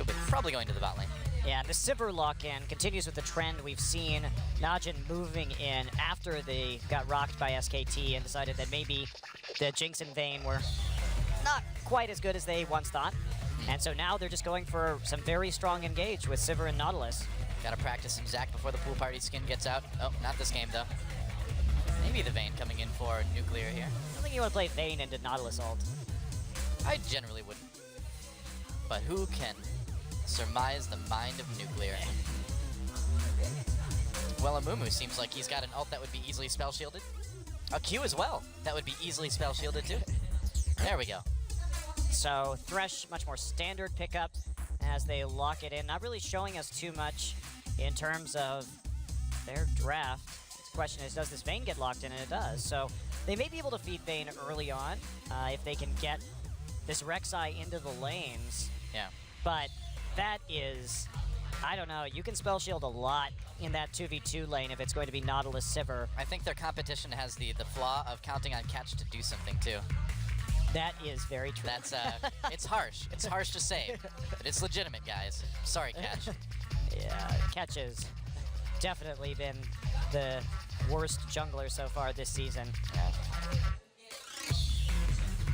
but probably going to the bot lane. Yeah, the Sivir lock-in continues with the trend we've seen. NAJIN moving in after they got rocked by SKT and decided that maybe the Jinx and Vayne were not quite as good as they once thought. And so now they're just going for some very strong engage with Sivir and Nautilus. Gotta practice some Zac before the pool party skin gets out. Oh, not this game though. Maybe the Vayne coming in for nuclear here. I don't think you want to play Vayne into Nautilus ult. I generally wouldn't. But who can surmise the mind of nuclear? Well, Amumu seems like he's got an ult that would be easily spell shielded. A Q as well. That would be easily spell shielded too. There we go. So Thresh, much more standard pickup as they lock it in. Not really showing us too much in terms of their draft. The question is, does this Vayne get locked in? And it does. So they may be able to feed Vayne early on if they can get this Rek'Sai into the lanes. Yeah. But that is, I don't know, you can spell shield a lot in that 2v2 lane if it's going to be Nautilus Sivir. I think their competition has the flaw of counting on Catch to do something too. That is very true. That's it's harsh. It's harsh to say, but it's legitimate, guys. Sorry, Catch. Yeah, Catch has definitely been the worst jungler so far this season. Yeah.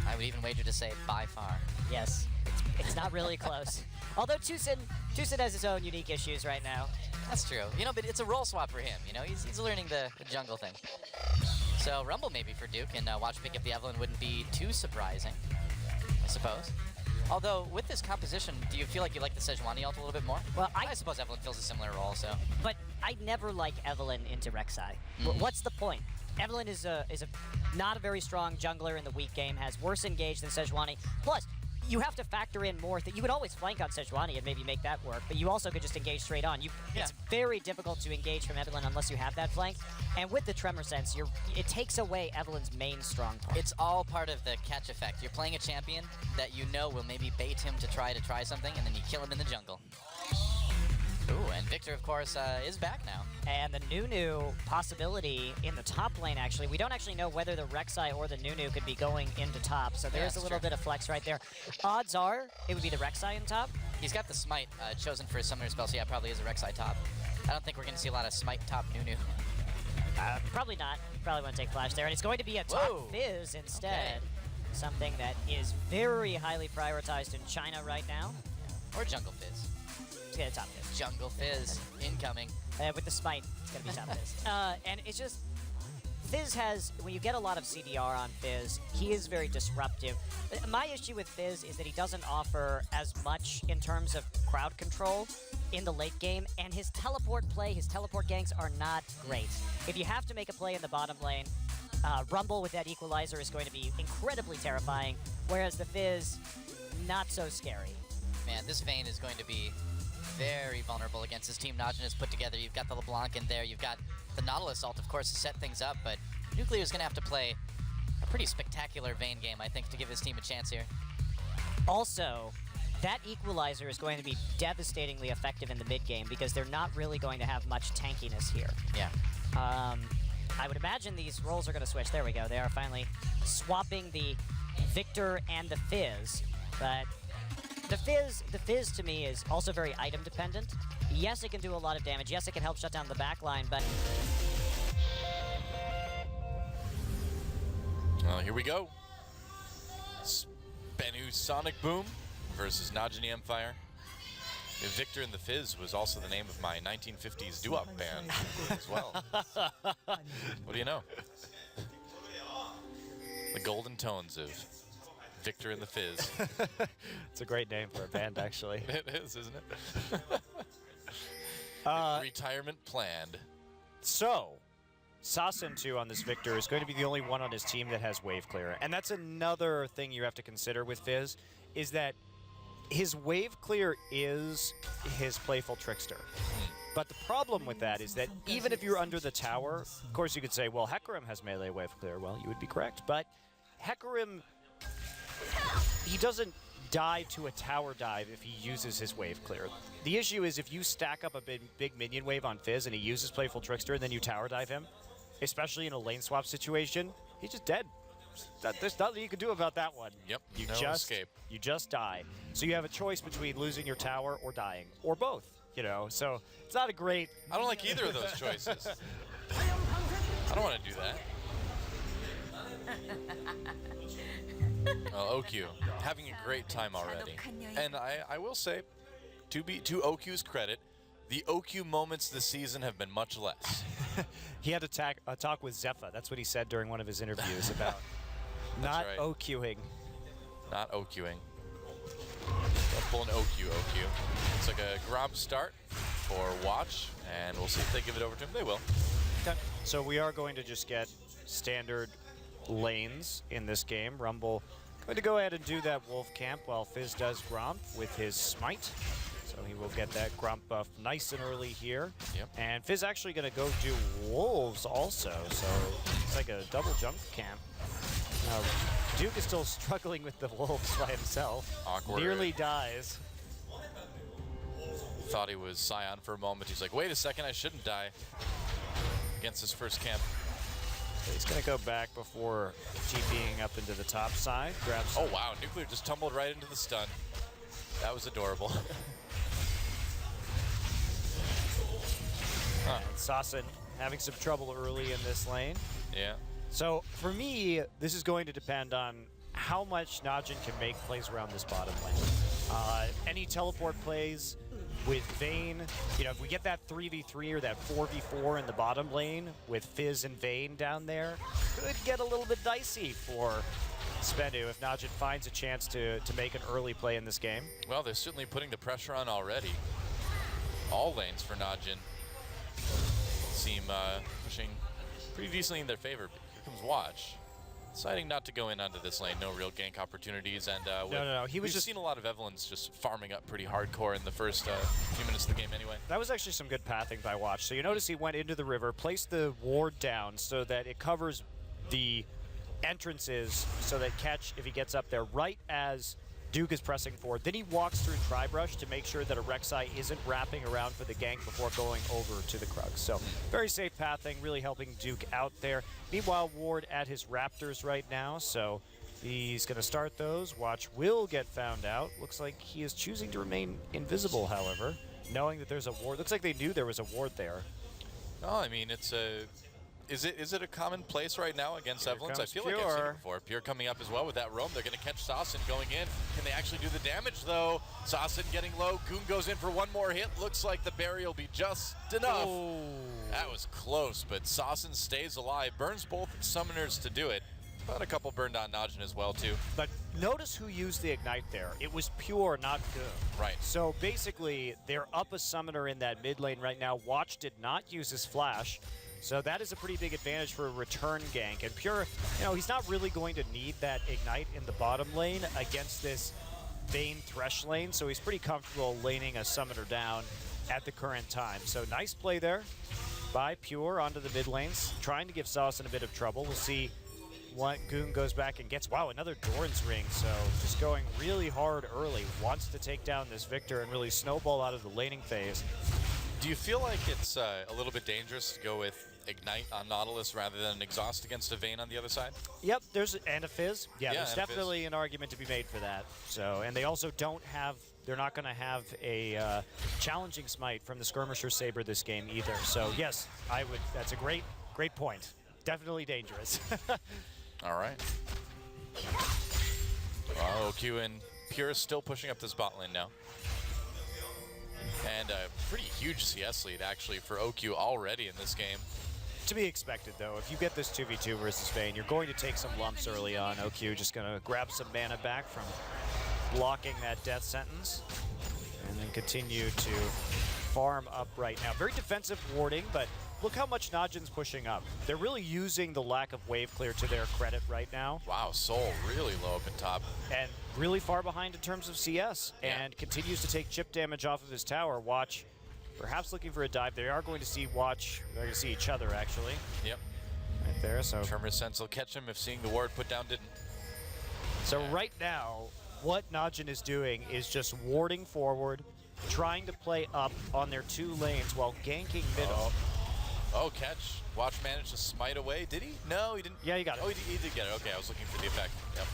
I would even wager to say by far. Yes, it's not really close. Although Tucson has his own unique issues right now. That's true. You know, but it's a role swap for him. You know, he's learning the jungle thing. So Rumble maybe for Duke, and watch pick up the Evelynn wouldn't be too surprising, I suppose. Although, with this composition, do you feel like you like the Sejuani ult a little bit more? Well, I suppose Evelynn fills a similar role, so. But I never like Evelynn into Rek'Sai. What's the point? Evelynn is not a very strong jungler in the weak game, has worse engage than Sejuani. Plus, you have to factor in more that you could always flank on Sejuani and maybe make that work, but you also could just engage straight on. It's very difficult to engage from Evelynn unless you have that flank. And with the Tremor Sense, it takes away Evelyn's main strong point. It's all part of the catch effect. You're playing a champion that you know will maybe bait him to try something, and then you kill him in the jungle. Ooh, and Victor, of course, is back now. And the Nunu possibility in the top lane, actually. We don't actually know whether the Rek'Sai or the Nunu could be going into top, so there's a little bit of flex right there. Odds are it would be the Rek'Sai in top. He's got the Smite chosen for his summoner spell, so yeah, probably is a Rek'Sai top. I don't think we're going to see a lot of Smite top Nunu. Probably not. Probably want to take Flash there. And it's going to be a top Fizz instead. Okay. Something that is very highly prioritized in China right now. Or Jungle Fizz. Let's get a top Fizz. Jungle Fizz incoming. With the Smite, it's going to be top Fizz. And it's just, Fizz has, when you get a lot of CDR on Fizz, he is very disruptive. My issue with Fizz is that he doesn't offer as much in terms of crowd control in the late game, and his teleport play, his teleport ganks are not great. If you have to make a play in the bottom lane, Rumble with that equalizer is going to be incredibly terrifying, whereas the Fizz, not so scary. Man, this Vayne is going to be very vulnerable against this team NAJIN has put together. You've got the LeBlanc in there, you've got the Nautilus ult, of course, to set things up, but Nuclear is going to have to play a pretty spectacular Vayne game, I think, to give his team a chance here. Also, that equalizer is going to be devastatingly effective in the mid game because they're not really going to have much tankiness here. Yeah. I would imagine these roles are going to switch. There we go. They are finally swapping the Victor and the Fizz, but the Fizz to me is also very item dependent. Yes, it can do a lot of damage. Yes, it can help shut down the backline, but... Here we go. SBENU Sonic Boom versus NAJIN Empire. Victor and the Fizz was also the name of my 1950s doo-wop band as well. What do you know? The golden tones of Victor and the Fizz. It's a great name for a band, actually. It is, isn't it? Retirement planned. So, Sasentu on this Victor is going to be the only one on his team that has wave clear. And that's another thing you have to consider with Fizz, is that his wave clear is his playful trickster. But the problem with that is that even if you're under the tower, of course you could say, well, Hecarim has melee wave clear. Well, you would be correct. But Hecarim, he doesn't die to a tower dive if he uses his wave clear. The issue is if you stack up a big minion wave on Fizz and he uses playful trickster and then you tower dive him, especially in a lane swap situation, he's just dead. there's nothing you can do about that one. Yep, You no just escape. You just die. So you have a choice between losing your tower or dying, or both. You know, so it's not a great. I don't like either of those choices. I don't want to do that. Well, OQ, having a great time already. And I will say, to OQ's credit, the OQ moments this season have been much less. He had a talk with Zephyr. That's what he said during one of his interviews about not right. OQing. Not OQing. Don't pull an OQ. It's like a Gromp start for Watch, and we'll see if they give it over to him. They will. Okay. So we are going to just get standard lanes in this game. Rumble going to go ahead and do that Wolf Camp while Fizz does Gromp with his Smite. So he will get that Gromp buff nice and early here. Yep. And Fizz actually going to go do Wolves also. So it's like a double jump camp. Duke is still struggling with the Wolves by himself. Awkward. Nearly dies. Thought he was Scion for a moment. He's like, wait a second, I shouldn't die. Against his first camp. So he's going to go back before TPing up into the top side. Grab some. Oh, wow. Nuclear just tumbled right into the stun. That was adorable. And Sasin having some trouble early in this lane. Yeah. So for me, this is going to depend on how much Najin can make plays around this bottom lane. Any teleport plays with Vayne, you know, if we get that 3v3 or that 4v4 in the bottom lane with Fizz and Vayne down there, could get a little bit dicey for SBENU if Najin finds a chance to make an early play in this game. Well, they're certainly putting the pressure on already. All lanes for Najin seem pushing pretty decently in their favor. Here comes Watch. Deciding not to go in onto this lane, no real gank opportunities, and No. He was we've just seen a lot of Evelynns just farming up pretty hardcore in the first few minutes of the game anyway. That was actually some good pathing by Watch. So you notice he went into the river, placed the ward down so that it covers the entrances so that Catch, if he gets up there, right as Duke is pressing forward. Then he walks through Tribrush to make sure that a Rek'Sai isn't wrapping around for the gank before going over to the Krug. So very safe pathing, really helping Duke out there. Meanwhile, Ward at his Raptors right now, so he's going to start those. Watch will get found out. Looks like he is choosing to remain invisible, however, knowing that there's a ward. Looks like they knew there was a ward there. No, I mean, it's a... Is it a common place right now against Evelynns? I feel like I've seen it before. Pure coming up as well with that roam. They're going to catch Sasin going in. Can they actually do the damage, though? Sasin getting low. Goon goes in for one more hit. Looks like the berry will be just enough. Oh. That was close, but Sasin stays alive. Burns both summoners to do it. But a couple burned on Najin as well, too. But notice who used the Ignite there. It was Pure, not Goon. Right. So basically, they're up a summoner in that mid lane right now. Watch did not use his flash. So that is a pretty big advantage for a return gank. And Pure, you know, he's not really going to need that Ignite in the bottom lane against this Vayne Thresh lane. So he's pretty comfortable laning a summoner down at the current time. So nice play there by Pure onto the mid lanes, trying to give Sasin a bit of trouble. We'll see what Goon goes back and gets. Wow, another Doran's Ring. So just going really hard early. Wants to take down this Victor and really snowball out of the laning phase. Do you feel like it's a little bit dangerous to go with Ignite on Nautilus rather than Exhaust against a Vayne on the other side? Yep, and a Fizz. Yeah, there's and a definitely an argument to be made for that. So, and they also don't have, they're not going to have a challenging smite from the Skirmisher Saber this game either. So yes, that's a great point. Definitely dangerous. All right. OQ and Pure still pushing up this bot lane now. And a pretty huge CS lead, actually, for OQ already in this game. To be expected, though. If you get this 2v2 versus Vayne, you're going to take some lumps early on. OQ just going to grab some mana back from blocking that death sentence. And then continue to farm up right now. Very defensive warding, but look how much Najin's pushing up. They're really using the lack of wave clear to their credit right now. Wow, Soul really low up in top. And really far behind in terms of CS. Yeah. And continues to take chip damage off of his tower. Watch perhaps looking for a dive. They are going to see Watch. They're going to see each other, actually. Yep. Right there, so. Tremor Sense will catch him if seeing the ward put down didn't. So right now, what Najin is doing is just warding forward, trying to play up on their two lanes while ganking middle. Oh, catch. Watch managed to smite away. Did he? No, he didn't. Yeah, he got it. Oh, he did get it. Okay, I was looking for the effect. Yep.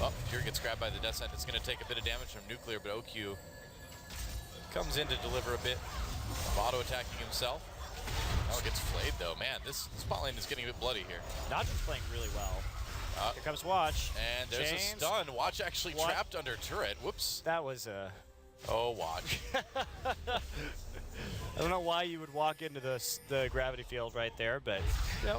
Oh, Pure gets grabbed by the Descent. It's going to take a bit of damage from Nuclear, but OQ comes in to deliver a bit of auto-attacking himself. Oh, gets flayed, though. Man, this bot lane is getting a bit bloody here. Najin's playing really well. Here comes Watch. And there's a stun. Watch actually trapped under turret. Whoops. That was a... Oh, Watch. I don't know why you would walk into the gravity field right there, but you know,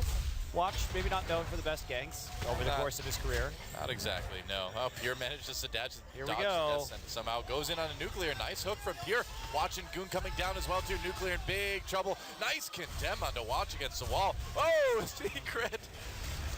Watch, maybe not known for the best ganks over the course of his career. Not exactly, no. Oh, Pure managed to dodge Here we go. And somehow goes in on a Nuclear. Nice hook from Pure. Watch and Goon coming down as well, too. Nuclear in big trouble. Nice condemn onto Watch against the wall. Oh, secret.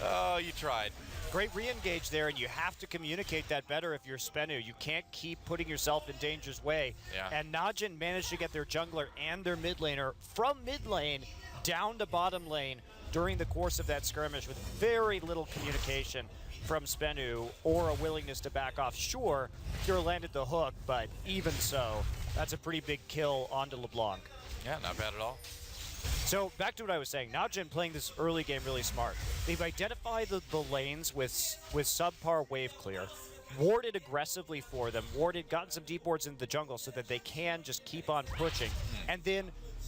Oh, you tried. Great re-engage there, and you have to communicate that better if you're SBENU. You can't keep putting yourself in danger's way. Yeah. And Najin managed to get their jungler and their mid laner from mid lane down to bottom lane during the course of that skirmish with very little communication from SBENU or a willingness to back off. Sure, Pure landed the hook, but even so, that's a pretty big kill onto LeBlanc. Yeah, not bad at all. So back to what I was saying, Najin playing this early game really smart. They've identified the lanes with subpar wave clear, warded aggressively for them, gotten some deep wards into the jungle so that they can just keep on pushing. And then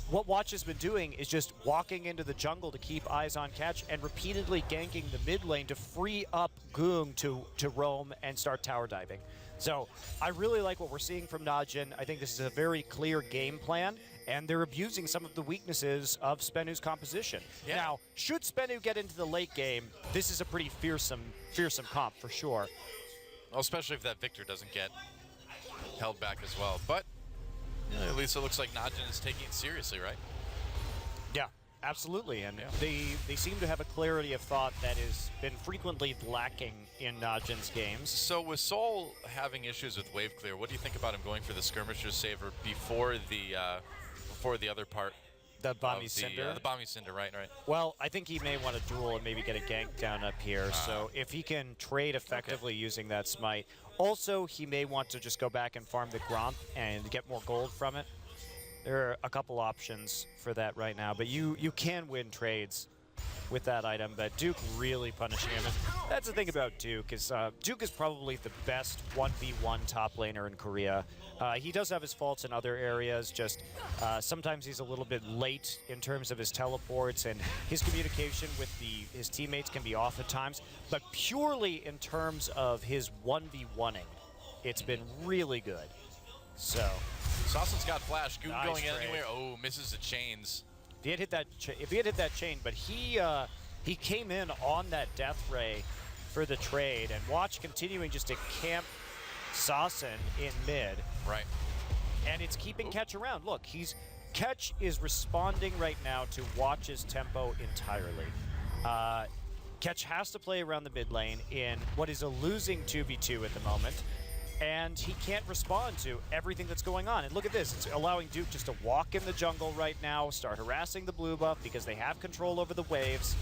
what Watch has been doing is just walking into the jungle to keep eyes on catch and repeatedly ganking the mid lane to free up Goong to roam and start tower diving. So I really like what we're seeing from Najin. I think this is a very clear game plan, and they're abusing some of the weaknesses of SBENU's composition. Yeah. Now, should SBENU get into the late game, this is a pretty fearsome comp for sure. Well, especially if that Victor doesn't get held back as well. But at least it looks like Najin is taking it seriously, right? Yeah, absolutely. And they seem to have a clarity of thought that has been frequently lacking in Najin's games. So with Soul having issues with wave clear, what do you think about him going for the skirmisher saver before the other part? The Bami Cinder? The Bami Cinder, right. Well, I think he may want to duel and maybe get a gank down up here. So if he can trade effectively using that smite. Also, he may want to just go back and farm the Gromp and get more gold from it. There are a couple options for that right now, but you can win trades with that item, but Duke really punishing him. And that's the thing about Duke is Duke is probably the best 1v1 top laner in Korea. He does have his faults in other areas, just sometimes he's a little bit late in terms of his teleports, and his communication with his teammates can be off at times, but purely in terms of his 1v1ing, it's been really good. So Sassen's got flash. Goon nice going in trade. anywhere. Oh, misses the chains. If he had hit that chain, but he came in on that death ray for the trade, and Watch continuing just to camp Sassen in mid. Right. And it's keeping Catch around. Look, Catch is responding right now to Watch's tempo entirely. Catch has to play around the mid lane in what is a losing 2v2 at the moment, and he can't respond to everything that's going on. And look at this, it's allowing Duke just to walk in the jungle right now, start harassing the blue buff because they have control over the waves.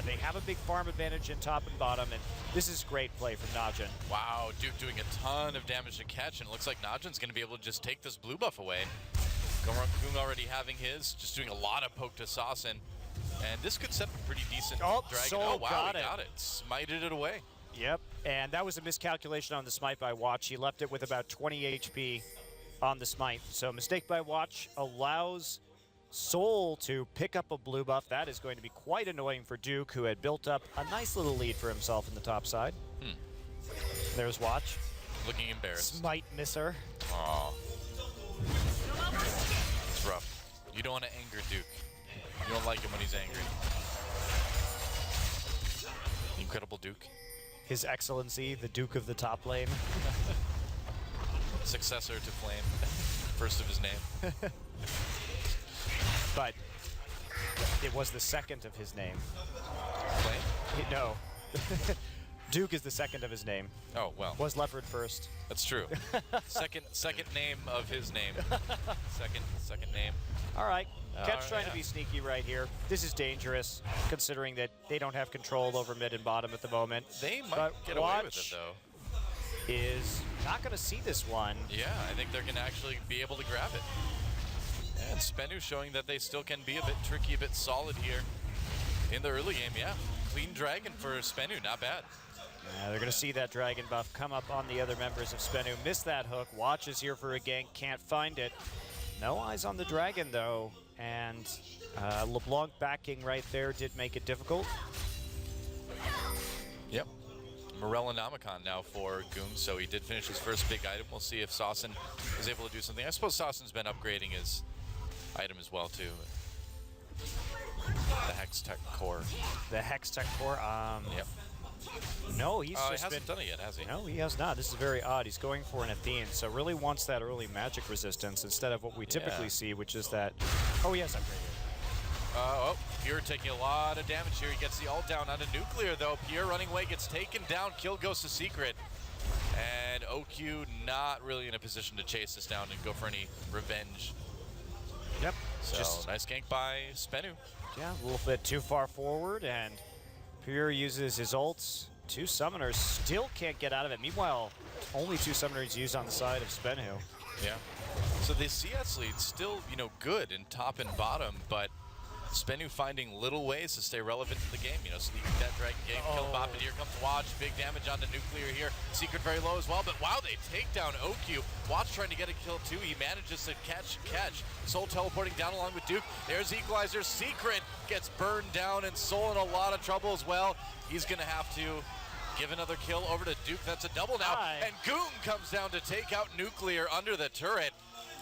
They have a big farm advantage in top and bottom, and this is great play from Najin. Wow, Duke doing a ton of damage to Catch, and it looks like Najin's going to be able to just take this blue buff away. Goong already having his, just doing a lot of poke to Sassen. And this could set up a pretty decent dragon. Soul Wow, he got it. Smited it away. Yep, and that was a miscalculation on the smite by Watch. He left it with about 20 HP on the smite. So mistake by Watch allows Soul to pick up a blue buff. That is going to be quite annoying for Duke, who had built up a nice little lead for himself in the top side. There's Watch. Looking embarrassed. Smite misser. Aw. It's rough. You don't want to anger Duke. You don't like him when he's angry. Incredible Duke. His Excellency, the Duke of the top lane. Successor to Flame. First of his name. But it was the second of his name. Flame? No. Duke is the second of his name. Oh, well. Was Leopard first. That's true. Second name of his name. Second name. All right. Catch right, trying to be sneaky right here. This is dangerous, considering that they don't have control over mid and bottom at the moment. They might get away with it, though. Is not going to see this one. Yeah, I think they're going to actually be able to grab it. And SBENU showing that they still can be a bit tricky, a bit solid here in the early game. Yeah, clean dragon for SBENU, not bad. Yeah, they're going to see that dragon buff come up on the other members of SBENU. Missed that hook. Watch is here for a gank. Can't find it. No eyes on the dragon, though. And LeBlanc backing right there did make it difficult. Yep. Morellonomicon now for Goong, so he did finish his first big item. We'll see if Saucin is able to do something. I suppose Saucin's been upgrading his item as well, too. The Hextech Core. The Hextech Core? Yep. No, he's he just hasn't done it yet, has he? No, he has not. This is very odd. He's going for an Athene, so really wants that early magic resistance instead of what we typically see, which is that... Oh, he has upgraded. Oh, Pure taking a lot of damage here. He gets the ult down onto Nuclear, though. Pure running away, gets taken down. Kill goes to Secret. And OQ not really in a position to chase this down and go for any revenge. Yep. So, Just nice gank by SBENU. Yeah, a little bit too far forward, and Pure uses his ults. 2 summoners still can't get out of it. Meanwhile, only 2 summoners used on the side of SBENU. Yeah. So the CS lead still, good in top and bottom, but SBENU finding little ways to stay relevant to the game. Sneaking that dragon game, kill bop, and here comes Watch. Big damage onto Nuclear here. Secret very low as well, but wow, they take down OQ. Watch trying to get a kill too. He manages to catch. Soul teleporting down along with Duke. There's Equalizer. Secret gets burned down, and Soul in a lot of trouble as well. He's gonna have to give another kill over to Duke. That's a double now. And Goong comes down to take out Nuclear under the turret.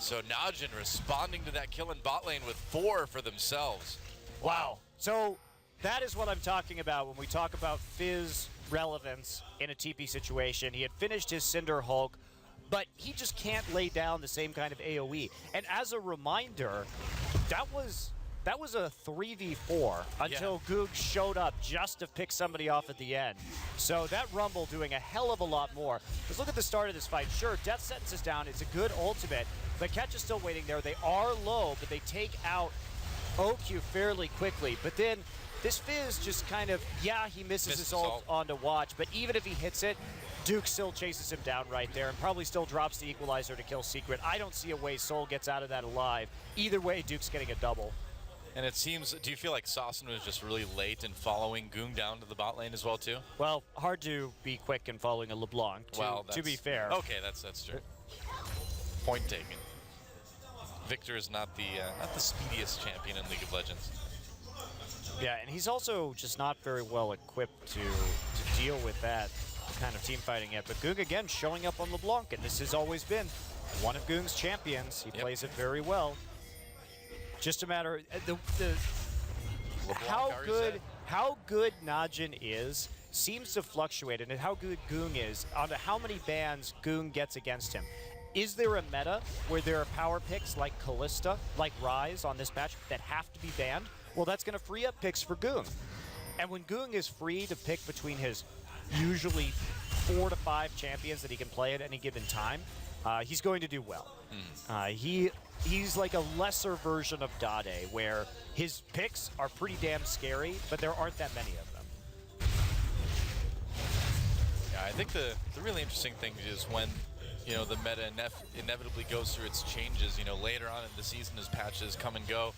So NAJIN responding to that kill in bot lane with 4 for themselves. Wow. So that is what I'm talking about when we talk about Fizz relevance in a TP situation. He had finished his Cinder Hulk, but he just can't lay down the same kind of AoE. And as a reminder, that was a 3v4 until Goog showed up just to pick somebody off at the end. So that Rumble doing a hell of a lot more. Because look at the start of this fight. Sure, Death Sentence is down. It's a good ultimate. But Catch is still waiting there. They are low, but they take out OQ fairly quickly. But then this Fizz just kind of, he misses his ult onto Watch. But even if he hits it, Duke still chases him down right there and probably still drops the Equalizer to kill Secret. I don't see a way Soul gets out of that alive. Either way, Duke's getting a double. And it seems, do you feel like Saucin was just really late in following Goong down to the bot lane as well, too? Well, hard to be quick in following a LeBlanc, to be fair. Okay, that's true. Point taken. Victor is not the speediest champion in League of Legends. Yeah, and he's also just not very well equipped to deal with that kind of team fighting yet. But Goong, again, showing up on LeBlanc, and this has always been one of Goong's champions. He plays it very well. Just a matter how good NAJIN is seems to fluctuate, and how good Goong is onto how many bans Goong gets against him. Is there a meta where there are power picks like Kalista, like Ryze on this match that have to be banned? Well, that's going to free up picks for Goong. And when Goong is free to pick between his usually 4 to 5 champions that he can play at any given time, he's going to do well. He's like a lesser version of Dade, where his picks are pretty damn scary, but there aren't that many of them. Yeah, I think the really interesting thing is when the meta inevitably goes through its changes. Later on in the season as patches come and go,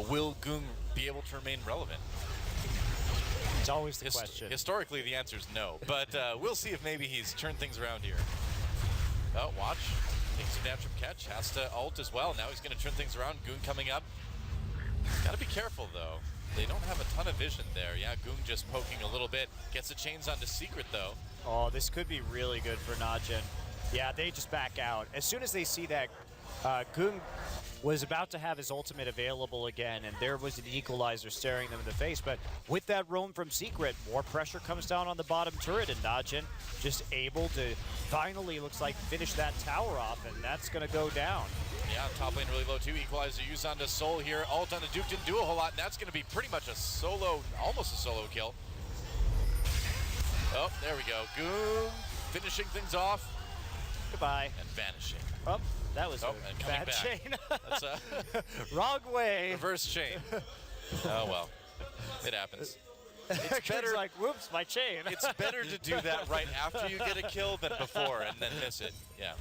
will Goong be able to remain relevant? It's always the question. Historically, the answer is no, but we'll see if maybe he's turned things around here. Oh, Watch. Takes some damage from Catch, has to ult as well. Now he's going to turn things around. Goong coming up. Got to be careful, though. They don't have a ton of vision there. Yeah, Goong just poking a little bit. Gets the chains onto Secret, though. Oh, this could be really good for NAJIN. Yeah, they just back out. As soon as they see that Goong was about to have his ultimate available again, and there was an Equalizer staring them in the face. But with that roam from Secret, more pressure comes down on the bottom turret, and NAJIN just able to finally, looks like, finish that tower off, and that's going to go down. Yeah, top lane really low too. Equalizer used onto Soul here. Ult onto Duke didn't do a whole lot, and that's going to be pretty much a solo, almost a solo kill. Oh, there we go. Goong finishing things off. Goodbye. And vanishing. Oh, that was a bad back. chain. That's Wrong way. Reverse chain. Oh, well. It happens. It's better. like, whoops, my chain. It's better to do that right after you get a kill than before and then miss it. Yeah.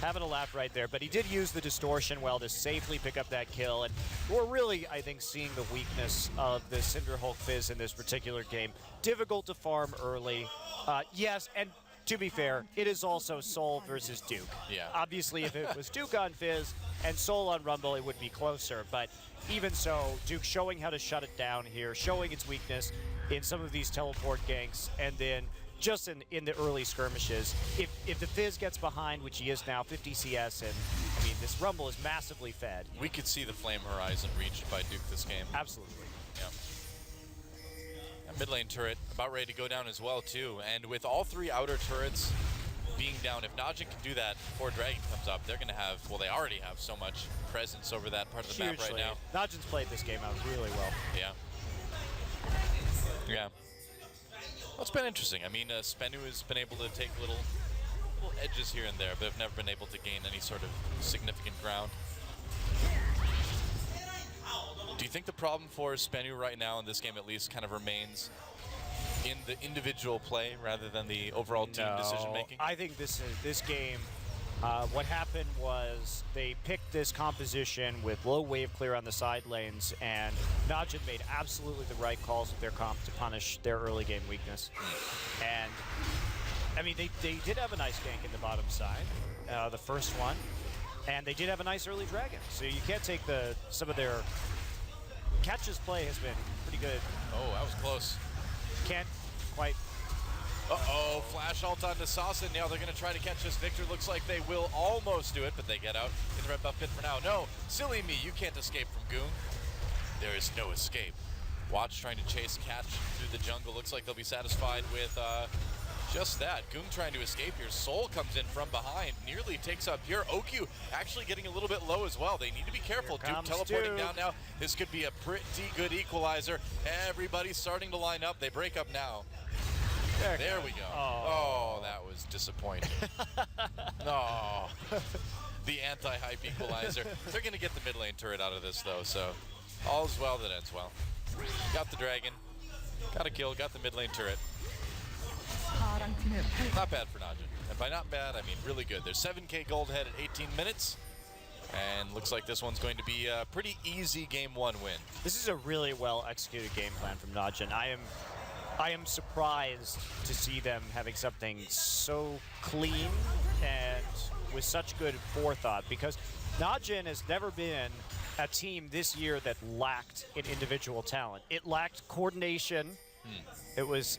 Having a laugh right there, but he did use the distortion well to safely pick up that kill, and we're really, I think, seeing the weakness of the Cinderhulk Fizz in this particular game. Difficult to farm early. Yes, and to be fair, it is also Soul versus Duke. Yeah. Obviously, if it was Duke on Fizz and Soul on Rumble, it would be closer, but even so, Duke showing how to shut it down here, showing its weakness in some of these teleport ganks, and then just in the early skirmishes, if the Fizz gets behind, which he is now, 50 CS, and I mean, this Rumble is massively fed. We could see the flame horizon reached by Duke this game. Absolutely. Yeah. Mid lane turret about ready to go down as well too, and with all three outer turrets being down, if NAJIN can do that before Dragon comes up, they're going to have, well, they already have so much presence over that part of the map right now. NAJIN's played this game out really well. Yeah. Yeah. Well, it's been interesting. I mean, SBENU has been able to take little edges here and there, but have never been able to gain any sort of significant ground. Do you think the problem for SBENU right now in this game at least kind of remains in the individual play rather than the overall team decision making? I think this game, what happened was they picked this composition with low wave clear on the side lanes, and NAJIN made absolutely the right calls with their comp to punish their early game weakness. And I mean, they did have a nice gank in the bottom side, the first one, and they did have a nice early dragon. So you can't take some of their catches play has been pretty good. Oh, that was close. Can't quite. Uh-oh, flash ult onto Saucin. Now they're going to try to catch this Victor. Looks like they will almost do it, but they get out in the red buff pit for now. No, silly me, you can't escape from Goon. There is no escape. Watch trying to chase Catch through the jungle. Looks like they'll be satisfied with just that. Goon trying to escape here. Soul comes in from behind, nearly takes up here. OQ actually getting a little bit low as well. They need to be careful. Duke teleporting down now. This could be a pretty good equalizer. Everybody's starting to line up. They break up now. There we go. Oh, that was disappointing. No. The anti-hype equalizer. They're going to get the mid lane turret out of this, though, so all's well that ends well. Got the dragon. Got a kill. Got the mid lane turret. Not bad for NAJIN. And by not bad, I mean really good. There's 7K gold ahead at 18 minutes. And looks like this one's going to be a pretty easy game one win. This is a really well executed game plan from NAJIN. I am surprised to see them having something so clean and with such good forethought, because NAJIN has never been a team this year that lacked in individual talent. It lacked coordination. It was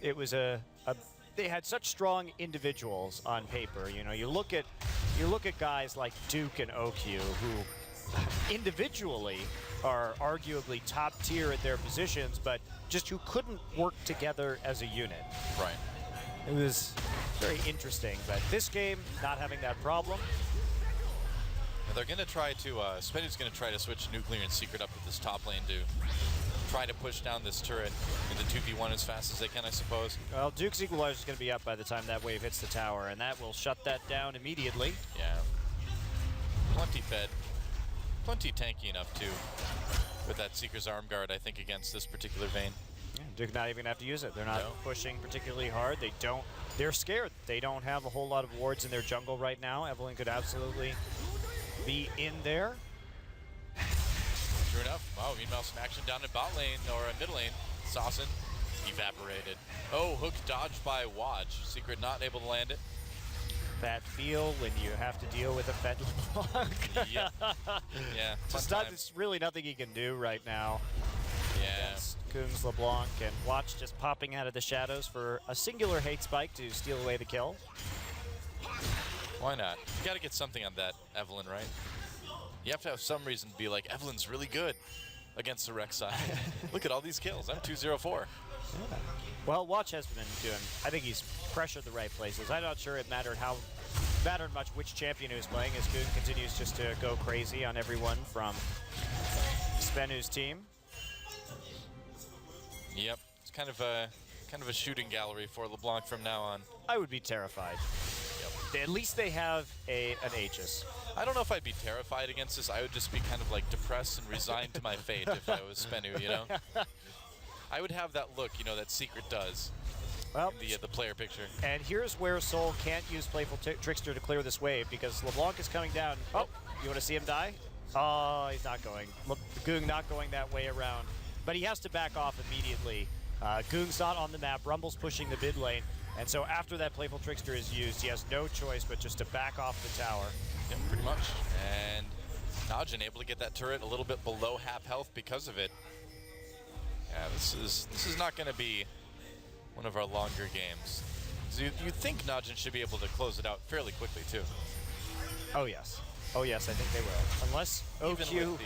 they had such strong individuals on paper. You know, you look at guys like Duke and OQ, who individually are arguably top tier at their positions, but just who couldn't work together as a unit. Right. It was very interesting, but this game not having that problem. They're going to try to, SBENU's going to try to switch Nuclear and Secret up to this top lane to try to push down this turret into 2v1 as fast as they can, I suppose. Well, Duke's Equalizer is going to be up by the time that wave hits the tower, and that will shut that down immediately. Yeah. Plenty fed. Plenty tanky enough, too, with that Seeker's Arm Guard, I think, against this particular Vayne. Yeah, Duke not even going to have to use it. They're not pushing particularly hard. They're scared. They don't have a whole lot of wards in their jungle right now. Evelyn could absolutely be in there. True enough. Wow, meanwhile, some action down in bot lane, or mid lane. Saucin evaporated. Oh, hook dodged by Watch. Secret not able to land it. That feel when you have to deal with a Fed LeBlanc. Yeah. Yeah. There's really nothing he can do right now. Yeah. Against Kungs LeBlanc, and Watch just popping out of the shadows for a singular hate spike to steal away the kill. Why not? You got to get something on that Evelyn, right? You have to have some reason to be like, Evelyn's really good against the Rek'Sai. Look at all these kills. I'm 204. Yeah. Well, Watch has been doing, I think he's pressured the right places. I'm not sure it mattered much which champion he was playing, as Goon continues just to go crazy on everyone from SBENU's team. Yep. It's kind of a shooting gallery for LeBlanc from now on. I would be terrified. Yep. At least they have an Aegis. I don't know if I'd be terrified against this. I would just be kind of like depressed and resigned to my fate if I was SBENU, you know? I would have that look, you know, that Secret does Well, in the player picture. and here's where Soul can't use Playful Trickster to clear this wave because LeBlanc is coming down. Oh, you want to see him die? Oh, he's not going. Goong not going that way around. But he has to back off immediately. Goong's not on the map. Rumble's pushing the mid lane. And so after that Playful Trickster is used, he has no choice but just to back off the tower. Yeah, pretty much. And NAJIN able to get that turret a little bit below half health because of it. Yeah, this is not going to be one of our longer games. So you think NAJIN should be able to close it out fairly quickly too. Oh, yes. Oh, yes, I think they will. Unless OQing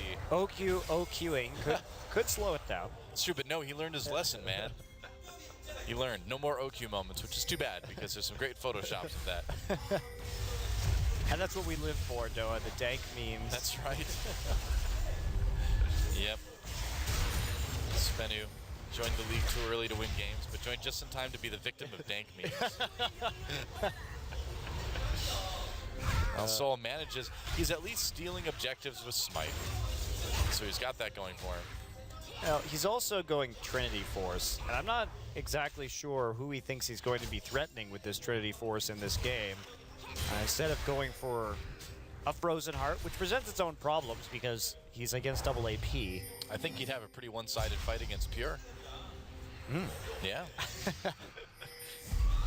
could slow it down. It's true, but no, he learned his lesson, man. He learned. No more OQ moments, which is too bad because there's some great photoshops of that. And that's what we live for, Doa, the dank memes. That's right. Yep. SBENU joined the league too early to win games, but joined just in time to be the victim of dank memes. Soul manages. He's at least stealing objectives with Smite. So he's got that going for him. Now, he's also going Trinity Force, and I'm not exactly sure who he thinks he's going to be threatening with this Trinity Force in this game. Instead of going for a Frozen Heart, which presents its own problems because he's against double AP. I think he'd have a pretty one-sided fight against Pure. Yeah.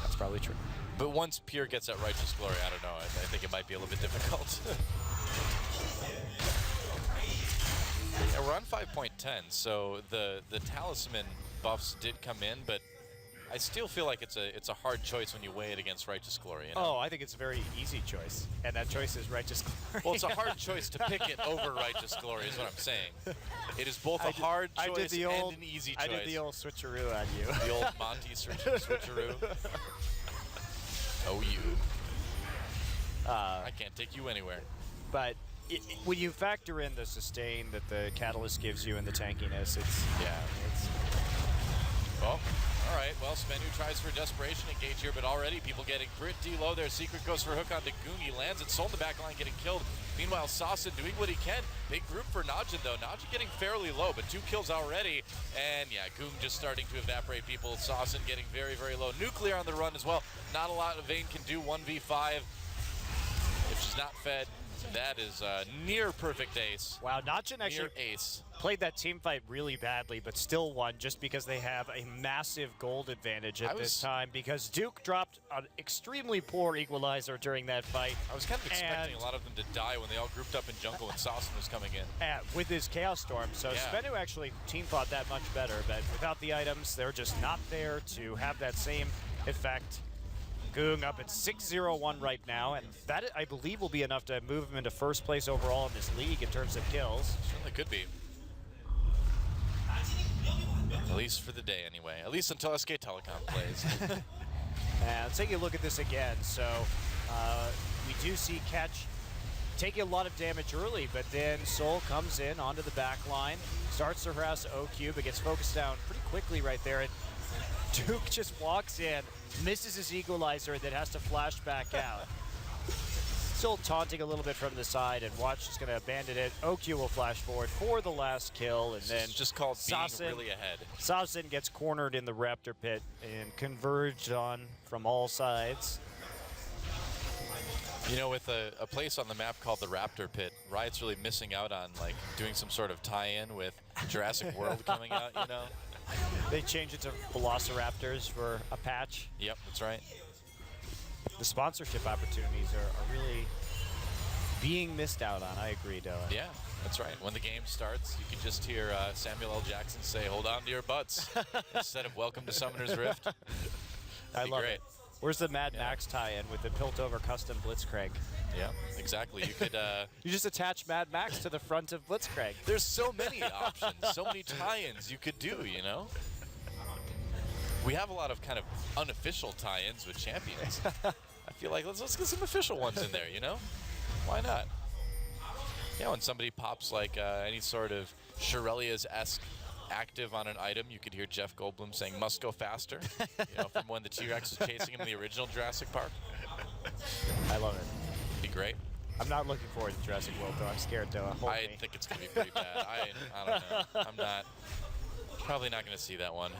That's probably true. But once Pure gets that Righteous Glory, I don't know. I think it might be a little bit difficult. Yeah, we're on 5.10, so the Talisman buffs did come in, but I still feel like it's a hard choice when you weigh it against Righteous Glory. You know? Oh, I think it's a very easy choice, and that choice is Righteous Glory. Well, it's a hard choice to pick it over Righteous Glory is what I'm saying. It is both a hard choice and an easy choice. I did the old switcheroo on you. The old Monty switcheroo. Oh, you. I can't take you anywhere. But when you factor in the sustain that the Catalyst gives you and the tankiness, it's... Yeah. Well, all right. Well, SBENU tries for Desperation Engage here, but already people getting pretty low there. Secret goes for hook onto Goong. He lands it. Soul in the back line getting killed. Meanwhile, Saucin doing what he can. Big group for NAJIN, though. NAJIN getting fairly low, but 2 kills already. And, yeah, Goong just starting to evaporate people. Saucin getting very, very low. Nuclear on the run as well. Not a lot of Vayne can do. 1v5. If she's not fed, that is near perfect ace. Wow, NAJIN actually played that team fight really badly, but still won just because they have a massive gold advantage at this time because Duke dropped an extremely poor equalizer during that fight. I was kind of expecting a lot of them to die when they all grouped up in jungle and Saucin was coming in. With his Chaos Storm, so SBENU actually team fought that much better, but without the items, they're just not there to have that same effect. Goong up at 6-0-1 right now, and that, I believe, will be enough to move him into first place overall in this league in terms of kills. Certainly could be. At least for the day, anyway. At least until SK Telecom plays. And let's take a look at this again. So we do see Catch taking a lot of damage early, but then Soul comes in onto the back line, starts to harass OQ, but gets focused down pretty quickly right there. And Duke just walks in, misses his equalizer, then has to flash back out. Still taunting a little bit from the side, and Watch is going to abandon it. OQ will flash forward for the last kill, and then it's just called Saucin, being really ahead. Saucin gets cornered in the Raptor pit and converged on from all sides. You know, with a place on the map called the Raptor Pit, Riot's really missing out on like doing some sort of tie-in with Jurassic World coming out, you know? They changed it to Velociraptors for a patch. Yep, that's right. The sponsorship opportunities are really being missed out on. I agree, Doa. Yeah, that's right. When the game starts, you can just hear Samuel L. Jackson say, "Hold on to your butts," instead of "Welcome to Summoner's Rift." I love great. it. Where's the Mad Max tie-in with the Piltover custom Blitzcrank? Yeah, exactly. You could you just attach Mad Max to the front of Blitzcrank. There's so many options, so many tie-ins you could do, you know? We have a lot of kind of unofficial tie-ins with champions. I feel like let's get some official ones in there, you know? Why not? Yeah, when somebody pops like any sort of Shirelia's-esque active on an item, you could hear Jeff Goldblum saying, "Must go faster," you know, from when the T-Rex was chasing him in the original Jurassic Park. I love it. Be great. I'm not looking forward to Jurassic World, though. I'm scared, though. I think it's going to be pretty bad. I don't know. I'm not. Probably not going to see that one.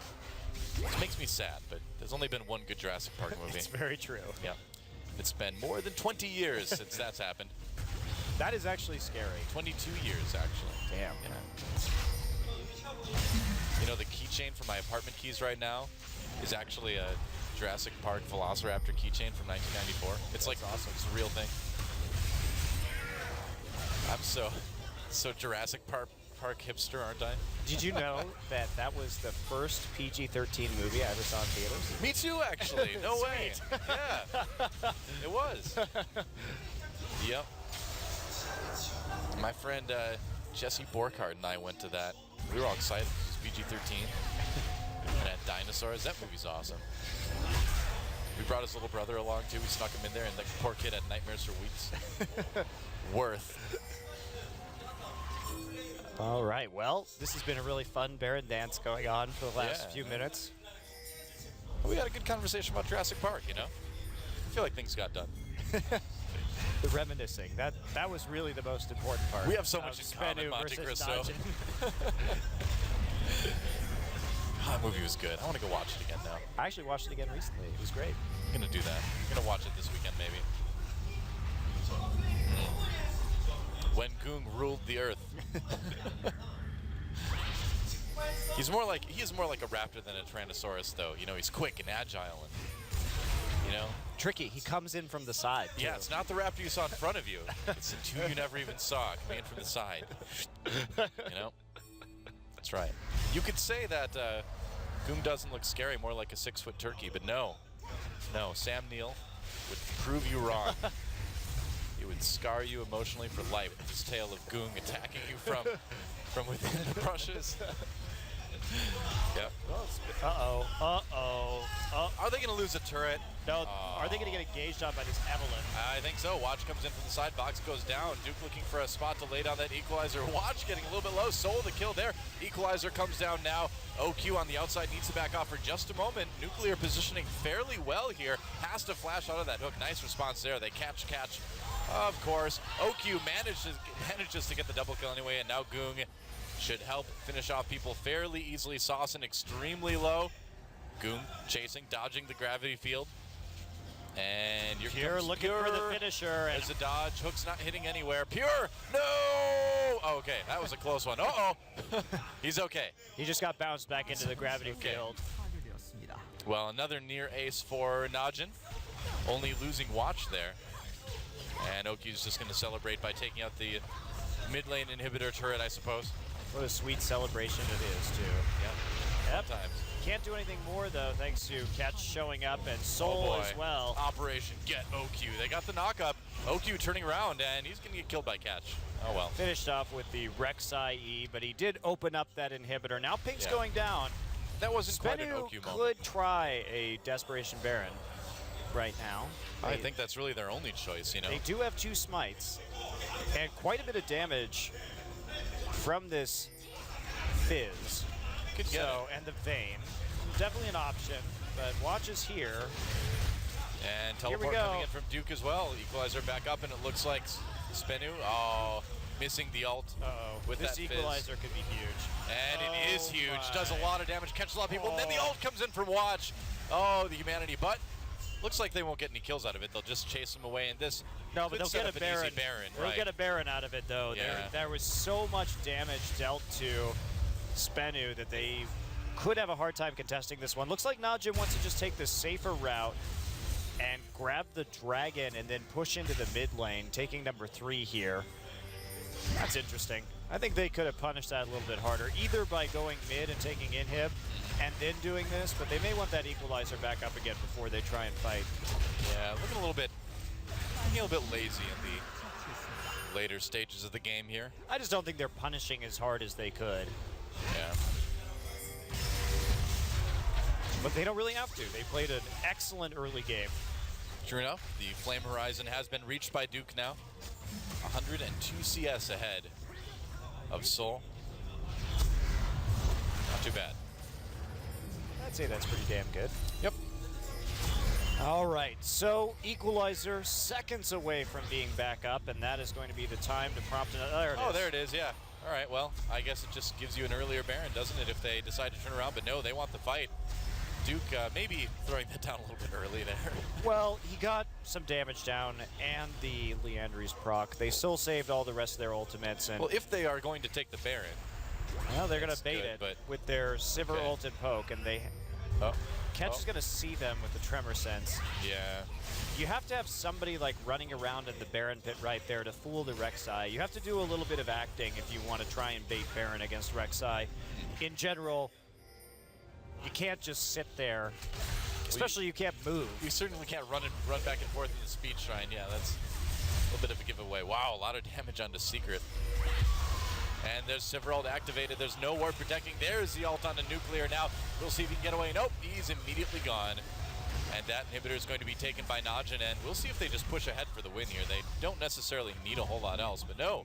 It makes me sad, but there's only been one good Jurassic Park movie. It's very true. Yeah. It's been more than 20 years since that's happened. That is actually scary. 22 years, actually. Damn. Yeah. You know, the keychain for my apartment keys right now is actually a Jurassic Park Velociraptor keychain from 1994. It's like awesome. It's a real thing. I'm so Jurassic Park hipster, aren't I? Did you know that that was the first PG-13 movie I ever saw in theaters? Me too, actually. No way. Yeah. It was. Yep. My friend Jesse Borkhardt and I went to that. We were all excited. It was PG-13. And had dinosaurs. That movie's awesome. We brought his little brother along too. We snuck him in there, and the poor kid had nightmares for weeks. Worth. All right. Well, this has been a really fun Baron dance going on for the last few minutes. We had a good conversation about Jurassic Park, you know? I feel like things got done. The reminiscing. That was really the most important part. We have so much in common, SBENU Monte versus Cristo. NAJIN. That movie was good. I want to go watch it again now. I actually watched it again recently. It was great. I'm going to do that. I'm going to watch it this weekend, maybe. When Goong ruled the earth. He is more like a raptor than a Tyrannosaurus, though. You know, he's quick and agile, and you know, Tricky. He comes in from the side. yeah, too. it's not the raptor you saw in front of you. It's the two you never even saw coming in from the side. You know, that's right. You could say that Goong doesn't look scary, more like a 6-foot turkey, but no, Sam Neill would prove you wrong. He would scar you emotionally for life with his tale of Goong attacking you from within the brushes. Yep. Are they going to lose a turret? No. Are they going to get engaged on by this Evelyn? I think so. Watch comes in from the side. Box goes down. Duke looking for a spot to lay down that equalizer. Watch getting a little bit low. Soul the kill there. Equalizer comes down now. OQ on the outside needs to back off for just a moment. Nuclear positioning fairly well here. Has to flash out of that hook. Nice response there. They catch. Of course. OQ manages to get the double kill anyway, and now Goong should help finish off people fairly easily. Saucin extremely low. Goong chasing, dodging the gravity field. And you're Pure looking for the finisher. There's a dodge. Hook's not hitting anywhere. Pure! No! Okay, that was a close one. Uh-oh. He's okay. He just got bounced back into the gravity field. Well, another near ace for Najin. Only losing Watch there. And Oki's just going to celebrate by taking out the mid lane inhibitor turret, I suppose. What a sweet celebration it is, too. Yep. Sometimes. Can't do anything more, though, thanks to Catch showing up and Soul as well. Operation Get OQ. They got the knock-up. OQ turning around, and he's going to get killed by Catch. Oh, well. Finished off with the Rek'Sai E, but he did open up that inhibitor. Now Pink's going down. That wasn't quite an SBENU OQ moment. could try a Desperation Baron right now. I think that's really their only choice, you know. They do have 2 smites and quite a bit of damage from this Fizz. Could get it. And the Vayne. Definitely an option, but Watch is here. And teleport coming in from Duke as well. Equalizer back up, and it looks like SBENU, missing the ult. With this that equalizer Fizz. could be huge. And it is huge. Does a lot of damage, catches a lot of people. And then the ult comes in from Watch. Oh, the humanity. But looks like they won't get any kills out of it. They'll just chase them away. And this no, but they'll get a Baron. They'll get a Baron out of it, though. Yeah. There was so much damage dealt to SBENU that they could have a hard time contesting this one. Looks like Najin wants to just take the safer route and grab the dragon and then push into the mid lane, taking number 3 here. That's interesting. I think they could have punished that a little bit harder, either by going mid and taking inhib and then doing this, but they may want that equalizer back up again before they try and fight. Yeah, looking a little bit lazy in the later stages of the game here. I just don't think they're punishing as hard as they could. Yeah. But they don't really have to. They played an excellent early game. True enough, the Flame Horizon has been reached by Duke now. 102 CS ahead of Soul. Not too bad. I'd say that's pretty damn good. Yep. All right, so Equalizer seconds away from being back up, and that is going to be the time to prompt another. There it is, yeah. All right, well, I guess it just gives you an earlier Baron, doesn't it, if they decide to turn around? But no, they want the fight. Duke maybe throwing that down a little bit early there. Well, he got some damage down and the Leandry's proc. They still saved all the rest of their ultimates. And well, if they are going to take the Baron. Well, they're going to bait it with their Sivir ult and poke, and they... Ketch is going to see them with the Tremor Sense. Yeah. You have to have somebody like running around in the Baron pit right there to fool the Rek'Sai. You have to do a little bit of acting if you want to try and bait Baron against Rek'Sai. In general, you can't just sit there. Especially you can't move. You certainly can't run back and forth in the Speed Shrine. Yeah, that's a little bit of a giveaway. Wow, a lot of damage onto Secret. And there's Sivir ult activated. There's no ward protecting. There's the ult on the Nuclear now. We'll see if he can get away. Nope, he's immediately gone. And that inhibitor is going to be taken by NAJIN, and we'll see if they just push ahead for the win here. They don't necessarily need a whole lot else, but no.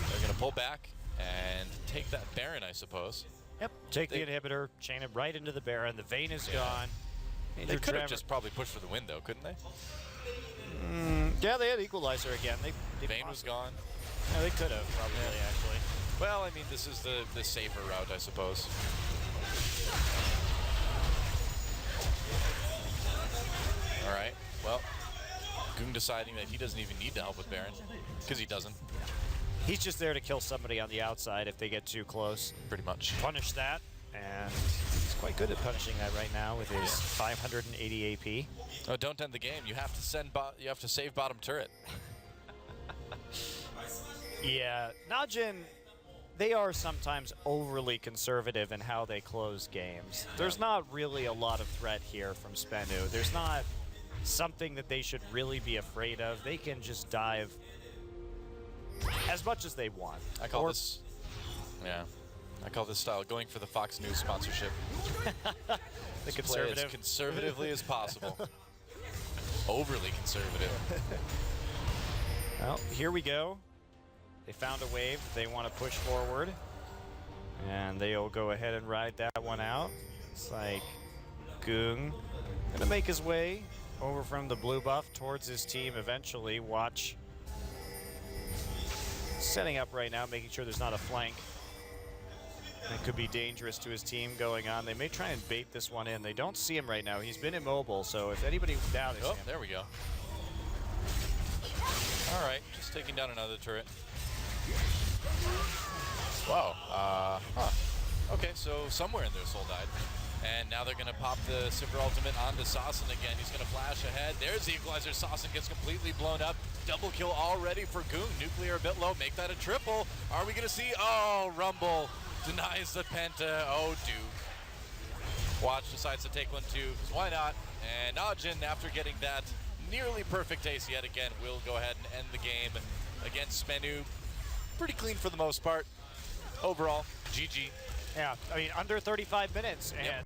They're going to pull back and take that Baron, I suppose. Yep, take the inhibitor, chain it right into the Baron. The Vayne is gone. They could have just probably pushed for the win, though, couldn't they? Yeah, they had Equalizer again. Vayne was gone. Yeah, they could have, probably, actually. Well, I mean, this is the safer route, I suppose. All right, well, Goong deciding that he doesn't even need to help with Baron, because he doesn't. He's just there to kill somebody on the outside if they get too close. Pretty much. Punish that, and he's quite good at punishing that right now with his 580 AP. Oh, don't end the game. You have to you have to save bottom turret. Yeah, NAJIN, they are sometimes overly conservative in how they close games. There's not really a lot of threat here from SBENU. There's not something that they should really be afraid of. They can just dive as much as they want. I call this style going for the Fox News sponsorship. The conservative. Play as conservatively as possible. Overly conservative. Well, here we go. They found a wave that they want to push forward, and they'll go ahead and ride that one out. It's like Goong gonna make his way over from the blue buff towards his team eventually. Watch. Setting up right now, making sure there's not a flank. That could be dangerous to his team going on. They may try and bait this one in. They don't see him right now. He's been immobile, so if anybody doubts him. There we go. All right, just taking down another turret. Wow. Okay, so somewhere in there Soul died. And now they're going to pop the Sivir ultimate onto Sasson again. He's going to flash ahead. There's the equalizer. Sasson gets completely blown up. Double kill already for Goong. Nuclear a bit low. Make that a triple. Are we going to see? Oh, Rumble denies the Penta. Oh, Duke. Watch decides to take one too, because why not? And NAJIN, after getting that nearly perfect ace yet again, will go ahead and end the game against SBENU. Pretty clean for the most part. Overall, GG. Yeah, I mean, under 35 minutes. And